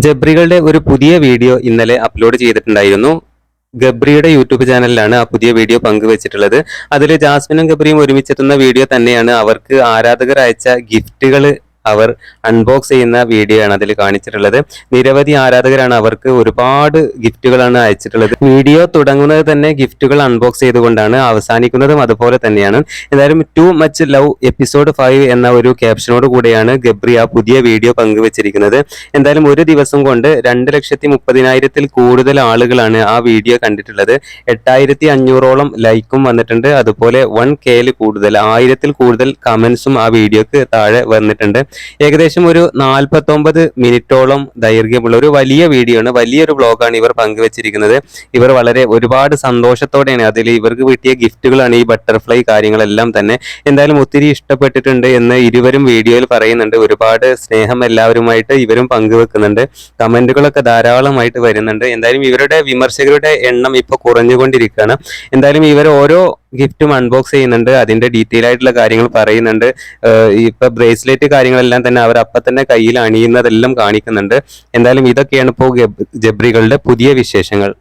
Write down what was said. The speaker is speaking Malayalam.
ജബ്രികളുടെ ഒരു പുതിയ വീഡിയോ ഇന്നലെ അപ്ലോഡ് ചെയ്തിട്ടുണ്ടായിരുന്നു. ഗബ്രിയുടെ യൂട്യൂബ് ചാനലിലാണ് ആ പുതിയ വീഡിയോ പങ്കുവച്ചിട്ടുള്ളത്. അതിൽ ജാസ്മിനും ഗബ്രിയും ഒരുമിച്ചെത്തുന്ന വീഡിയോ തന്നെയാണ്. അവർക്ക് ആരാധകർ അയച്ച ഗിഫ്റ്റുകൾ അവർ അൺബോക്സ് ചെയ്യുന്ന വീഡിയോ ആണ് അതിൽ കാണിച്ചിട്ടുള്ളത്. നിരവധി ആരാധകരാണ് അവർക്ക് ഒരുപാട് ഗിഫ്റ്റുകളാണ് അയച്ചിട്ടുള്ളത്. വീഡിയോ തുടങ്ങുന്നത് തന്നെ ഗിഫ്റ്റുകൾ അൺബോക്സ് ചെയ്തുകൊണ്ടാണ്, അവസാനിക്കുന്നതും അതുപോലെ തന്നെയാണ്. എന്തായാലും ടു മച്ച് ലവ് എപ്പിസോഡ് 5 എന്ന ഒരു ക്യാപ്ഷനോട് കൂടെയാണ് ഗബ്രി ആ പുതിയ വീഡിയോ പങ്കുവച്ചിരിക്കുന്നത്. എന്തായാലും ഒരു ദിവസം കൊണ്ട് 2,30,000-ൽ കൂടുതൽ ആളുകളാണ് ആ വീഡിയോ കണ്ടിട്ടുള്ളത്. 8,500-ഓളം ലൈക്കും വന്നിട്ടുണ്ട്. അതുപോലെ 1K-ൽ കൂടുതൽ 1000-ൽ കൂടുതൽ കമന്റ്സും ആ വീഡിയോക്ക് താഴെ വന്നിട്ടുണ്ട്. ഏകദേശം ഒരു 49 മിനിറ്റോളം ദൈർഘ്യമുള്ള ഒരു വലിയ വീഡിയോ ആണ്, വലിയൊരു വ്ളോഗാണ് ഇവർ പങ്കുവച്ചിരിക്കുന്നത്. ഇവർ ഒരുപാട് സന്തോഷത്തോടെയാണ്, അതിൽ ഇവർക്ക് കിട്ടിയ ഗിഫ്റ്റുകളാണ് ഈ ബട്ടർഫ്ലൈ കാര്യങ്ങളെല്ലാം തന്നെ. എന്തായാലും ഒത്തിരി ഇഷ്ടപ്പെട്ടിട്ടുണ്ട് എന്ന് ഇരുവരും വീഡിയോയിൽ പറയുന്നുണ്ട്. ഒരുപാട് സ്നേഹം എല്ലാവരുമായിട്ട് ഇവരും പങ്കുവെക്കുന്നുണ്ട്. കമന്റുകളൊക്കെ ധാരാളമായിട്ട് വരുന്നുണ്ട്. എന്തായാലും ഇവരുടെ വിമർശകരുടെ എണ്ണം ഇപ്പോൾ കുറഞ്ഞുകൊണ്ടിരിക്കുകയാണ്. എന്തായാലും ഇവർ ഓരോ ഗിഫ്റ്റും അൺബോക്സ് ചെയ്യുന്നുണ്ട്, അതിന്റെ ഡീറ്റെയിൽ ആയിട്ടുള്ള കാര്യങ്ങൾ പറയുന്നുണ്ട്. ഇപ്പൊ ബ്രേസ്ലെറ്റ് കാര്യങ്ങളെല്ലാം തന്നെ അവർ അപ്പം തന്നെ കയ്യിൽ അണിയുന്നതെല്ലാം കാണിക്കുന്നുണ്ട്. എന്തായാലും ഇതൊക്കെയാണ് ഇപ്പോൾ ജബ്രികളുടെ പുതിയ വിശേഷങ്ങൾ.